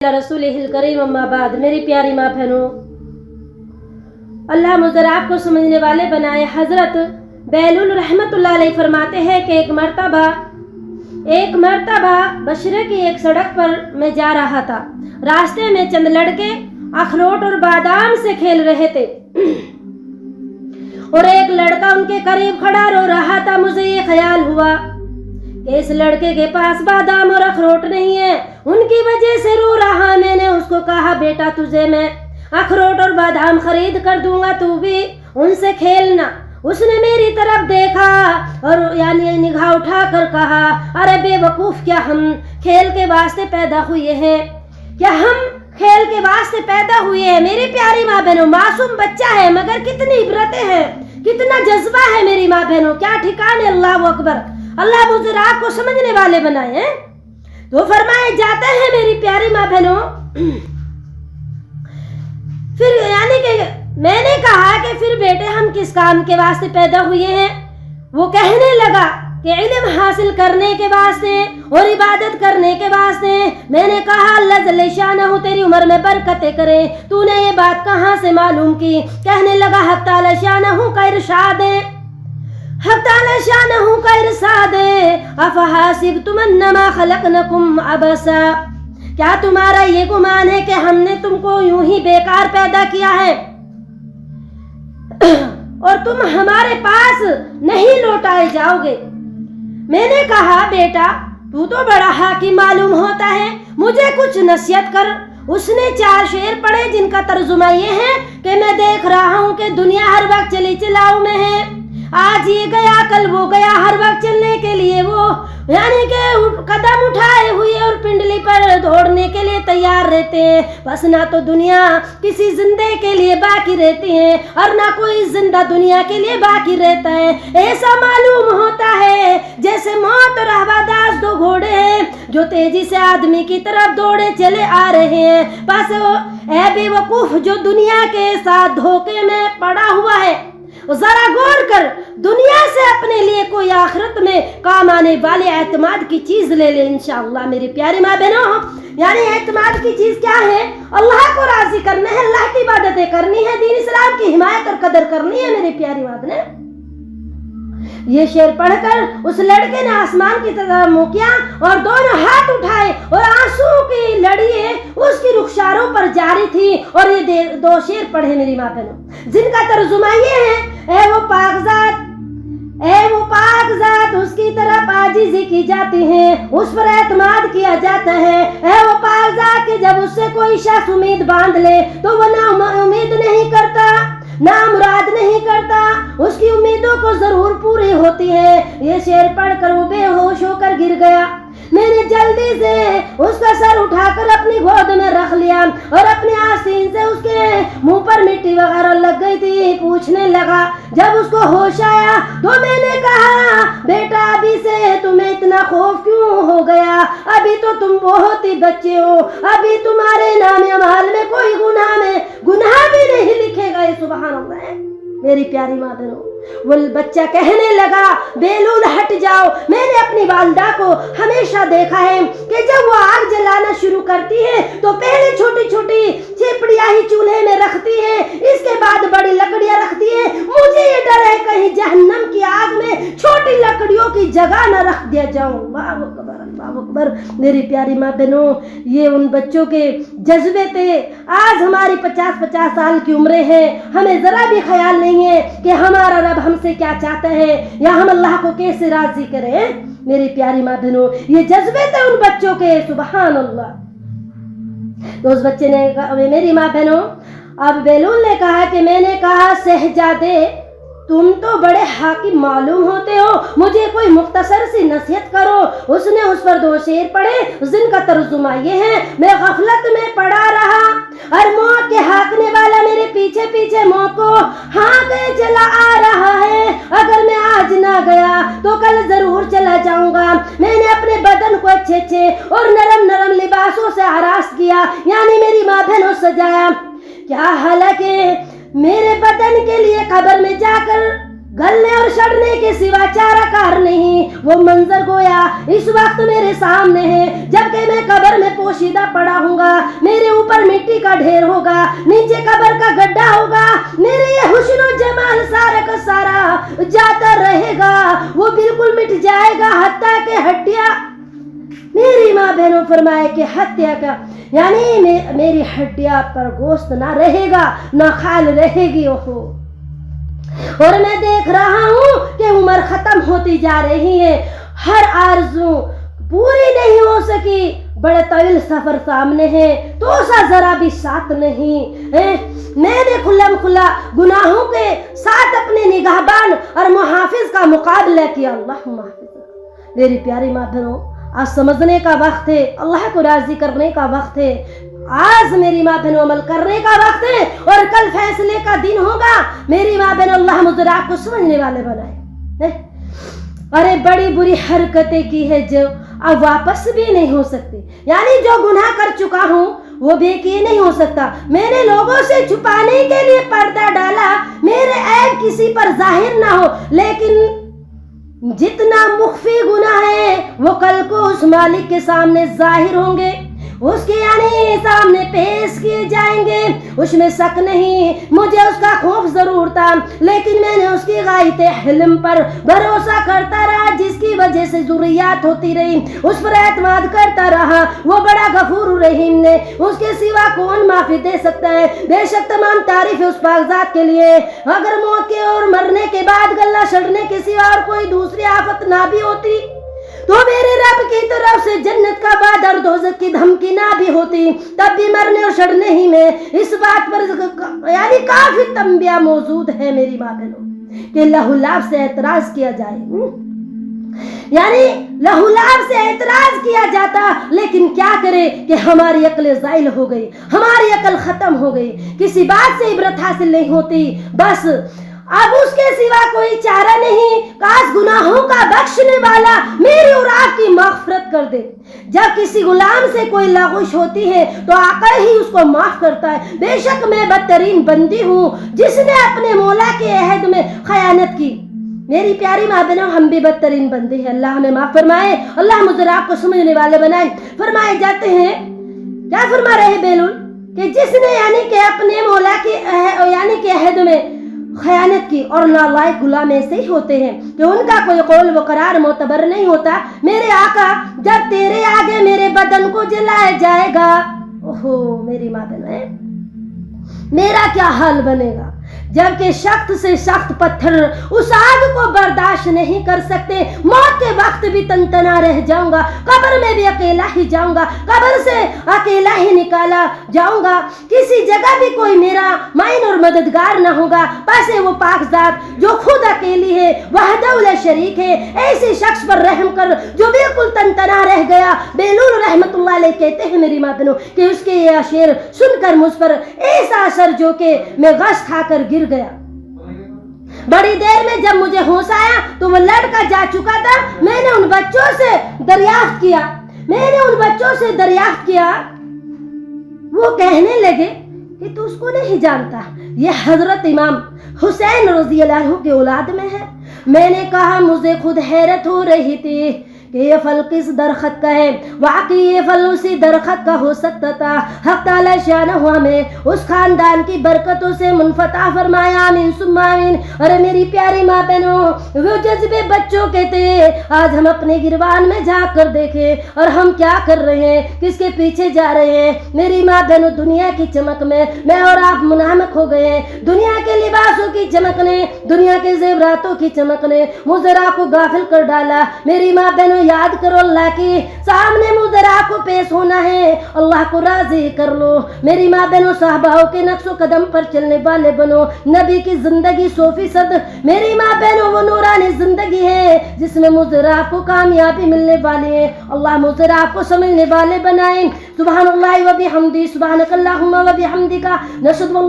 रसूलिल करीम अम्मा बाद। मेरी प्यारी माँ बहनों, अल्लाह मुझे आपको समझने वाले बनाए। हजरत बेलूल रहमतुल्लाह अलैह फरमाते हैं कि एक मर्तबा बशरे की एक सड़क पर मैं जा रहा था। रास्ते में चंद लड़के अखरोट और बादाम से खेल रहे थे और एक लड़का उनके करीब खड़ा रो रहा था। मुझे ये ख्याल हुआ कि इस लड़के के पास बादाम और अखरोट नहीं है, उनकी वजह से रो रहा। मैंने उसको कहा, बेटा तुझे मैं अखरोट और बादाम खरीद कर दूंगा, तू भी उनसे खेलना। उसने मेरी तरफ देखा और यानी निगाह उठाकर कहा, अरे बेवकूफ, क्या हम खेल के वास्ते पैदा हुए हैं? क्या हम खेल के वास्ते पैदा हुए हैं? मेरी प्यारी माँ बहनों, मासूम बच्चा है मगर कितनी इबरतें हैं, कितना जज्बा है मेरी माँ बहनों, क्या ठिकाने। अल्लाह अकबर। अल्लाह मुझे आपको समझने वाले बनाए हैं। तो फरमाए जाते हैं मेरी प्यारी माँ बहनों, फिर यानी कि मैंने कहा कि फिर बेटे हम किस काम के वास्ते पैदा हुए हैं? वो कहने लगा कि इल्म हासिल करने के वास्ते और इबादत करने के वास्ते। मैंने कहा, अल्लाह जल्ले शानहू तेरी उम्र में बरकतें करे, तूने ये बात कहाँ से मालूम की? कहने लगा, हक़ ताला शानहू का इरशाद है, हक़ ताला शानहू का इरशाद है, अफ़हसिबतुम अन्नमा खलक़नकुम अबसा। क्या तुम्हारा ये गुमान है कि हमने तुमको यूं ही बेकार पैदा किया है और तुम हमारे पास नहीं लौटाए जाओगे? मैंने कहा, बेटा तू तो बड़ा हाकिम मालूम होता है, मुझे कुछ नसीहत कर। उसने 4 शेर पढ़े जिनका तर्जुमा ये है कि मैं देख रहा हूँ कि दुनिया हर वक्त चली चलाऊ में है, आज ये गया कल वो गया, हर वक्त चलने के लिए वो यानी कि कदम उठाए हुए और पिंडली पर दौड़ने के लिए तैयार रहते हैं। बस ना तो दुनिया किसी जिंदे के लिए बाकी रहती है और ना कोई जिंदा दुनिया के लिए बाकी रहता है। ऐसा मालूम होता है जैसे मौत और हवादास 2 घोड़े हैं जो तेजी से आदमी की तरफ दौड़े चले आ रहे हैं। बस ऐ बेवकूफ जो दुनिया के साथ धोखे में पड़ा हुआ है, जरा गौर कर, दुनिया से अपने लिए कोई आखिरत में काम आने वाले एतमाद की चीज ले ले इंशाअल्लाह। मेरी प्यारी माँ बहनों, यानी एतमाद की चीज क्या है? अल्लाह को राजी करना है, अल्लाह की इबादतें करनी है, दीन इस्लाम की हिमायत और कदर करनी है। मेरी प्यारी माँ बहनों, ये शेर पढ़कर उस लड़के ने आसमान की तरफ मुंह किया और दोनों हाथ उठाए और आंसू की लड़ियां उसकी रुखसारों पर जारी थी। और ये 2 शेर पढ़े मेरी माँ बहनों, जिनका तर्जुमा ये है, ए वो पाक ज़ात उसकी तरफ आजिज़ी की जाती है, उस पर एतमाद किया जाता है। ए वो पाक ज़ात कि जब उससे कोई शख्स उम्मीद बांध ले तो वो ना उम्मीद नहीं करता, ना मुराद नहीं करता, उसकी उम्मीदों को जरूर पूरी होती है। ये शेर पढ़कर वो बेहोश होकर गिर गया। मैंने जल्दी से उसका सर उठाकर अपनी गोद में रख लिया और अपने आसीन से उसके मुंह पर मिट्टी वगैरह लग गई थी। पूछने लगा, जब उसको होश आया तो मैंने कहा, बेटा अभी से तुम्हें इतना खौफ क्यों हो गया? अभी तो तुम बहुत ही बच्चे हो, अभी तुम्हारे नाम अमाल में कोई गुनाह भी नहीं लिखेगा। ये सुभान अल्लाह। मेरी प्यारी माँ बहनों, वो बच्चा कहने लगा, बेलूल हट जाओ। मैंने अपनी वालिदा को हमेशा देखा है कि जब वो आग जलाना शुरू करती है तो पहले छोटी छोटी चिपड़ियाँ ही चूल्हे में रखती है, इसके बाद बड़ी लकड़ियाँ रखती है। मुझे ये डर है कहीं जहन्नम की आग में छोटी लकड़ियों की जगह न रख दिया जाऊं। अल्लाह अकबर। मेरी प्यारी माँ बहनों, ये उन बच्चों के जज्बे थे। आज हमारी 50-50 साल की उम्रें हैं, हमें जरा भी ख्याल नहीं है कि हमारा रब हमसे क्या चाहता है या हम अल्लाह को कैसे राजी करें। मेरी प्यारी माँ बहनों, ये जज्बे थे उन बच्चों के, सुभान अल्लाह। तो उस बच्चे ने कहा, मेरी माँ बहनों, अब बेलूल ने कहा कि मैंने कहा, शहजादे तुम तो बड़े हाकिम मालूम होते हो, मुझे कोई मुख्तसर सी नसीहत करो। उसने उस पर 2 शेर पढ़े जिनका तर्जुमा ये है, मैं गफलत में पड़ा रहा और मौत के हाँकने वाला मेरे पीछे पीछे मौत को हाँके चला आ रहा है। अगर मैं आज ना गया तो कल जरूर चला जाऊंगा। मैंने अपने बदन को अच्छे और नरम लिबासों से आरास किया, यानी मेरी माँ बहनों सजाया। क्या हालांकि मेरे बदन के लिए कब्र में जाकर گلنے اور سڑنے کے سوا چارہ کار نہیں۔ وہ منظر گویا اس وقت میرے سامنے ہے، جبکہ میں قبر میں پوشیدہ پڑا ہوں گا، میرے اوپر مٹی کا ڈھیر ہوگا، نیچے قبر کا گڈھا ہوگا، میرے یہ حسن و جمال سارا کا سارا جاتا رہے گا، وہ بالکل مٹ جائے گا، حتیٰ کہ ہڈیاں، میری ماں بہنوں فرمائے کہ حتیٰ کا یعنی میری ہڈیاں پر گوشت نہ رہے گا، نہ کھال رہے گی۔ اور میں دیکھ رہا ہوں کہ عمر ختم ہوتی جا رہی ہے، ہر آرزو پوری نہیں ہو سکی، بڑے طویل سفر سامنے ہے، تو سا ذرا بھی ساتھ نہیں۔ میں نے کھلم کھلا گناہوں کے ساتھ اپنے نگہبان اور محافظ کا مقابلہ کیا۔ اللہ محافظ، میری پیاری ماں بہنوں، آج سمجھنے کا وقت ہے، اللہ کو راضی کرنے کا وقت ہے، آج میری ماں بہنوں عمل کرنے کا وقت ہے، اور کل فیصلے کا دن ہوگا۔ میری ماں بہنوں، اللہ مجھے آپ کو سمجھنے والے بنائے۔ ارے بڑی بری حرکتیں کی ہے جو اب واپس بھی نہیں ہو سکتی، یعنی جو گناہ کر چکا ہوں وہ بھی کی نہیں ہو سکتا۔ میں نے لوگوں سے چھپانے کے لیے پردہ ڈالا، میرے عیب کسی پر ظاہر نہ ہو، لیکن جتنا مخفی گناہ ہے وہ کل کو اس مالک کے سامنے ظاہر ہوں گے، اس کے یعنی سامنے پیش کیے جائیں گے، اس میں شک نہیں۔ مجھے اس کا خوف ضرور تھا، لیکن میں نے اس کی غایت حلم پر بھروسہ کرتا رہا، جس کی وجہ سے ذریات ہوتی رہی، اس پر اعتماد کرتا رہا۔ وہ بڑا غفور رحیم نے، اس کے سوا کون معافی دے سکتا ہے؟ بے شک تمام تعریف اس پاک ذات کے لیے۔ اگر موت کے اور مرنے کے بعد گلہ سڑنے کے سوا اور کوئی دوسری آفت نہ بھی ہوتی تو میرے رب کی طرف سے جنت کا وعدہ اور دوزخ کی دھمکی نہ بھی ہوتی، تب بھی مرنے اور سڑنے ہی میں اس بات پر یعنی کافی تنبیہ موجود ہے میری ماں بہنوں کہ لہو لعب سے اعتراض کیا جائے، یعنی لہو لعب سے اعتراض کیا جاتا، لیکن کیا کرے کہ ہماری عقل زائل ہو گئی، ہماری عقل ختم ہو گئی، کسی بات سے عبرت حاصل نہیں ہوتی، بس اب اس کے سوا کوئی چارہ نہیں۔ کاش گناہوں کا بخشنے والا میری اور آپ کی مغفرت کر دے۔ جب کسی غلام سے کوئی لغزش ہوتی ہے تو آقا ہی اس کو معاف کرتا ہے۔ بے شک میں بدترین بندی ہوں جس نے اپنے مولا کے عہد میں خیانت کی۔ میری پیاری ماں بہنوں، ہم بھی بدترین بندے ہیں، اللہ ہمیں معاف فرمائے، اللہ مجھے آپ کو سمجھنے والے بنائے۔ فرمائے جاتے ہیں، کیا فرما رہے بیلول کہ جس نے یعنی کہ اپنے مولا کے یعنی کہ عہد میں خیانت کی، اور نالائق غلام ایسے ہی ہوتے ہیں کہ ان کا کوئی قول و قرار معتبر نہیں ہوتا۔ میرے آقا، جب تیرے آگے میرے بدن کو جلایا جائے گا، اوہو میری ماں بہنیں، میرا کیا حال بنے گا؟ جبکہ سخت سے سخت پتھر اس آگ کو برداشت نہیں کر سکتے۔ موت کے وقت بھی تنتنا رہ جاؤں گا، قبر میں بھی اکیلا ہی جاؤں گا، قبر سے اکیلا ہی نکالا جاؤں گا، کسی جگہ بھی کوئی میرا معین اور مددگار نہ ہوگا، پس وہ پاک ذات جو خود اکیلی ہے، وحدہ لا شریک ہے، ایسے شخص پر رحم کر جو بالکل تنتنا رہ گیا۔ بیلول رحمت اللہ علیہ کہتے ہیں میری ماں بہنوں کہ اس کے یہ شعر سن کر مجھ پر ایسا اثر جو کہ میں غش کھا کر گر گیا۔ بڑی دیر میں جب مجھے ہوش آیا تو وہ لڑکا جا چکا تھا۔ میں نے ان بچوں سے دریافت کیا، وہ کہنے لگے کہ تو اس کو نہیں جانتا، یہ حضرت امام حسین رضی اللہ عنہ کے اولاد میں ہے۔ میں نے کہا مجھے خود حیرت ہو رہی تھی کہ یہ پھل کس درخت کا ہے، واقعی یہ پھل اسی درخت کا ہو سکتا تھا۔ حق تعالی شانہ ہمیں اس خاندان کی برکتوں سے منفتح فرمایا، آمین ثم آمین۔ اور میری پیاری ماں بہنوں، وہ جذبے بچوں کے تھے، آج ہم اپنے گروان میں جا کر دیکھیں اور ہم کیا کر رہے ہیں، کس کے پیچھے جا رہے ہیں۔ میری ماں بہنوں، دنیا کی چمک میں اور آپ منہمک ہو گئے ہیں، دنیا کے لباسوں کی چمک نے، دنیا کے زیوراتوں کی چمک نے مجرا کو غافل کر ڈالا۔ میری ماں بہنوں، یاد کرو اللہ کے سامنے مجرا کو پیش ہونا ہے، اللہ کو راضی کر لو۔ میری ماں بہنوں، صحابہ کے نقش و قدم پر چلنے والے بنو، نبی کی زندگی 100%۔ میری ماں بہنوں، وہ نورانی زندگی ہے جس میں مجرا کو کامیابی ملنے والی ہے۔ اللہ مجرا کو سمجھنے والے بنائیں۔ سبحان اللہ و بحمدہ، سبحانک اللہم و بحمدک، نشہد